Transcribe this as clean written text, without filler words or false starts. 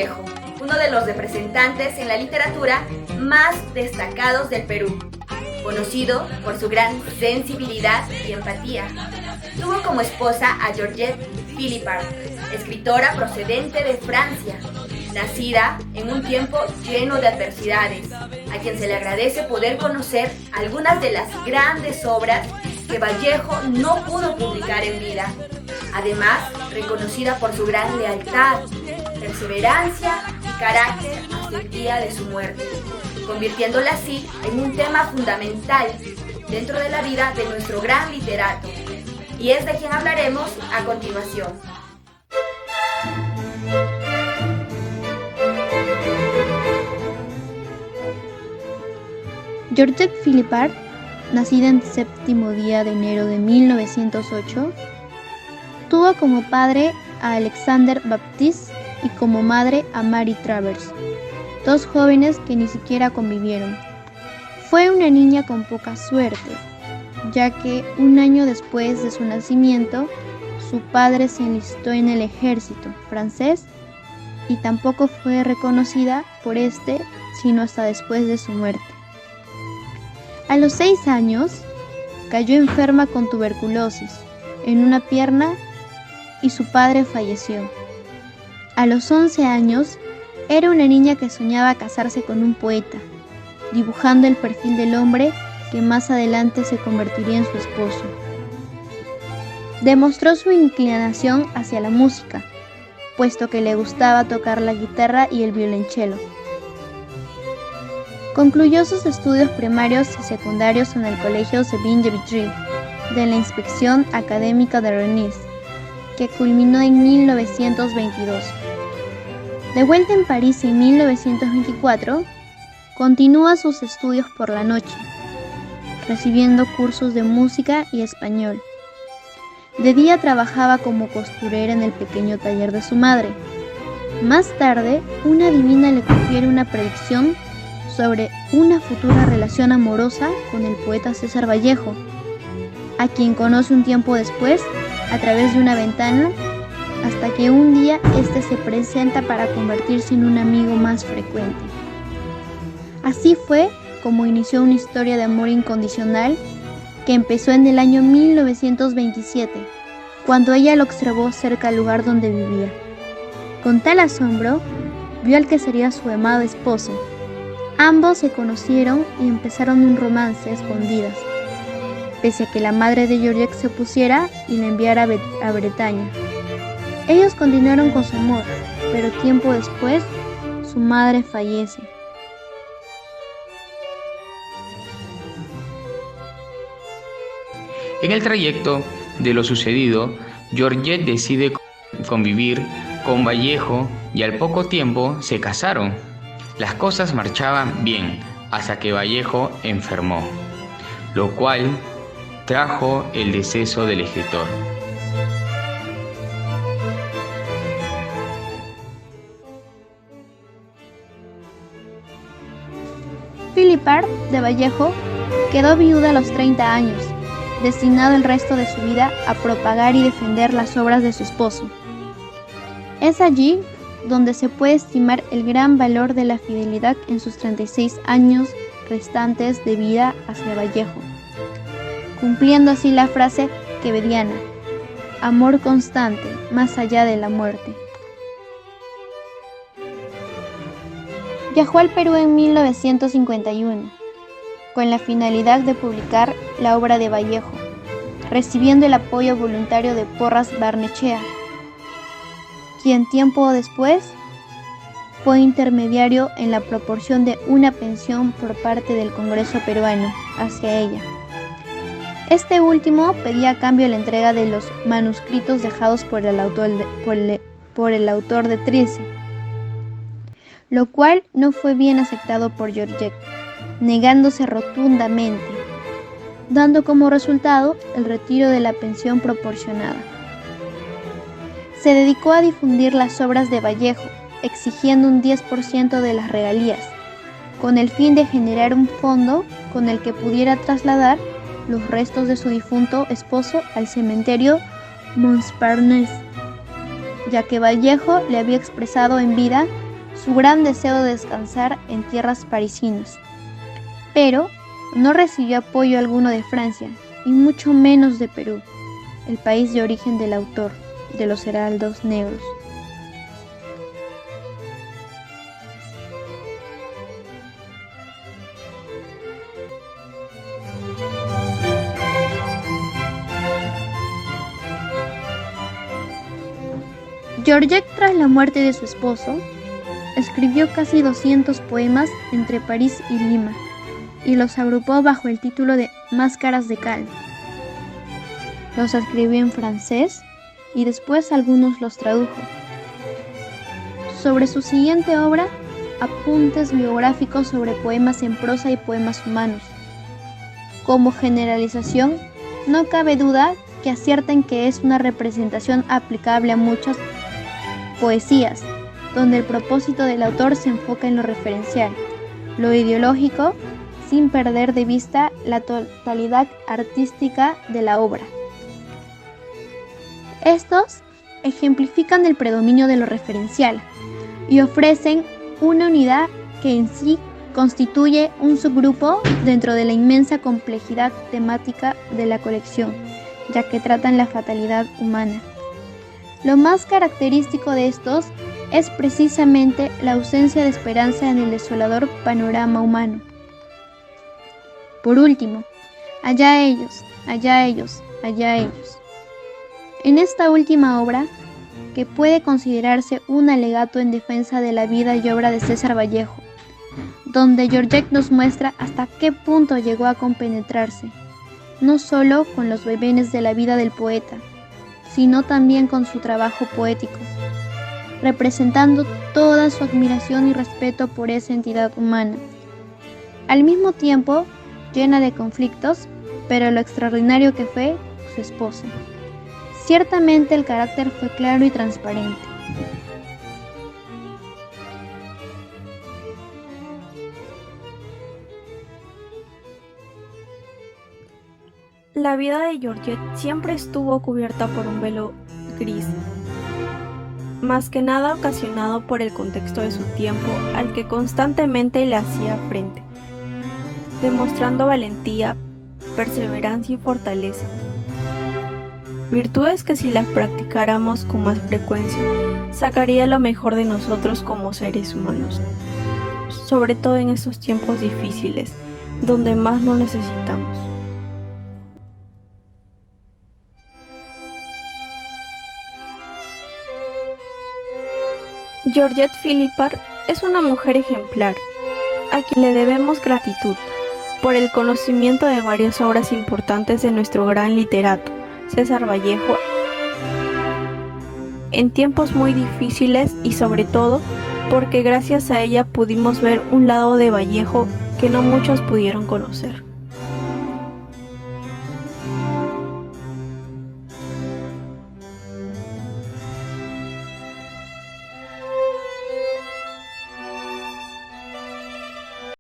Vallejo, uno de los representantes en la literatura más destacados del Perú, conocido por su gran sensibilidad y empatía. Tuvo como esposa a Georgette Philippard, escritora procedente de Francia, nacida en un tiempo lleno de adversidades, a quien se le agradece poder conocer algunas de las grandes obras que Vallejo no pudo publicar en vida. Además, reconocida por su gran lealtad, perseverancia y carácter hasta el día de su muerte, convirtiéndola así en un tema fundamental dentro de la vida de nuestro gran literato. Y es de quien hablaremos a continuación. Georgette Philippard, nacida el 7º día de enero de 1908, tuvo como padre a Alexander Baptiste y como madre a Marie Travers, dos jóvenes que ni siquiera convivieron. Fue una niña con poca suerte, ya que un año después de su nacimiento, su padre se enlistó en el ejército francés y tampoco fue reconocida por este, sino hasta después de su muerte. A los 6 años, cayó enferma con tuberculosis en una pierna y su padre falleció. A los 11 años, era una niña que soñaba casarse con un poeta, dibujando el perfil del hombre que más adelante se convertiría en su esposo. Demostró su inclinación hacia la música, puesto que le gustaba tocar la guitarra y el violonchelo. Concluyó sus estudios primarios y secundarios en el Colegio Sabine de Vitry, de la Inspección Académica de Rennes, que culminó en 1922. De vuelta en París en 1924, continúa sus estudios por la noche, recibiendo cursos de música y español. De día trabajaba como costurera en el pequeño taller de su madre. Más tarde, una divina le confiere una predicción sobre una futura relación amorosa con el poeta César Vallejo, a quien conoce un tiempo después a través de una ventana, hasta que un día este se presenta para convertirse en un amigo más frecuente. Así fue como inició una historia de amor incondicional que empezó en el año 1927, cuando ella lo observó cerca del lugar donde vivía. Con tal asombro, vio al que sería su amado esposo. Ambos se conocieron y empezaron un romance a escondidas, pese a que la madre de Georgette se opusiera y la enviara a Bretaña. Ellos continuaron con su amor, pero tiempo después, su madre fallece. En el trayecto de lo sucedido, Georgette decide convivir con Vallejo y al poco tiempo se casaron. Las cosas marchaban bien hasta que Vallejo enfermó, lo cual trajo el deceso del escritor. Philippard de Vallejo quedó viuda a los 30 años, destinado el resto de su vida a propagar y defender las obras de su esposo. Es allí donde se puede estimar el gran valor de la fidelidad en sus 36 años restantes de vida hacia Vallejo, cumpliendo así la frase quevediana: amor constante más allá de la muerte. Viajó al Perú en 1951, con la finalidad de publicar la obra de Vallejo, recibiendo el apoyo voluntario de Porras Barnechea, quien tiempo después fue intermediario en la proporción de una pensión por parte del Congreso peruano hacia ella. Este último pedía a cambio la entrega de los manuscritos dejados por el autor de Trieste, lo cual no fue bien aceptado por Georgette, negándose rotundamente, dando como resultado el retiro de la pensión proporcionada. Se dedicó a difundir las obras de Vallejo, exigiendo un 10% de las regalías, con el fin de generar un fondo con el que pudiera trasladar los restos de su difunto esposo al cementerio Montparnasse, ya que Vallejo le había expresado en vida su gran deseo de descansar en tierras parisinas. Pero no recibió apoyo alguno de Francia, y mucho menos de Perú, el país de origen del autor de Los Heraldos Negros. Georgette, tras la muerte de su esposo, escribió casi 200 poemas entre París y Lima y los agrupó bajo el título de Máscaras de Cal. Los escribió en francés y después algunos los tradujo. Sobre su siguiente obra, apuntes biográficos sobre poemas en prosa y poemas humanos. Como generalización, no cabe duda que acierta en que es una representación aplicable a muchas poesías, donde el propósito del autor se enfoca en lo referencial, lo ideológico, sin perder de vista la totalidad artística de la obra. Estos ejemplifican el predominio de lo referencial y ofrecen una unidad que en sí constituye un subgrupo dentro de la inmensa complejidad temática de la colección, ya que tratan la fatalidad humana. Lo más característico de estos es precisamente la ausencia de esperanza en el desolador panorama humano. Por último, allá ellos, allá ellos, allá ellos. En esta última obra, que puede considerarse un alegato en defensa de la vida y obra de César Vallejo, donde Georgette nos muestra hasta qué punto llegó a compenetrarse, no solo con los vaivenes de la vida del poeta, sino también con su trabajo poético, representando toda su admiración y respeto por esa entidad humana, al mismo tiempo llena de conflictos, pero lo extraordinario que fue su esposa. Ciertamente el carácter fue claro y transparente. La vida de Georgette siempre estuvo cubierta por un velo gris, más que nada ocasionado por el contexto de su tiempo al que constantemente le hacía frente, demostrando valentía, perseverancia y fortaleza. Virtudes que si las practicáramos con más frecuencia, sacaría lo mejor de nosotros como seres humanos, sobre todo en estos tiempos difíciles, donde más lo necesitamos. Georgette Philippard es una mujer ejemplar, a quien le debemos gratitud por el conocimiento de varias obras importantes de nuestro gran literato, César Vallejo, en tiempos muy difíciles y sobre todo porque gracias a ella pudimos ver un lado de Vallejo que no muchos pudieron conocer.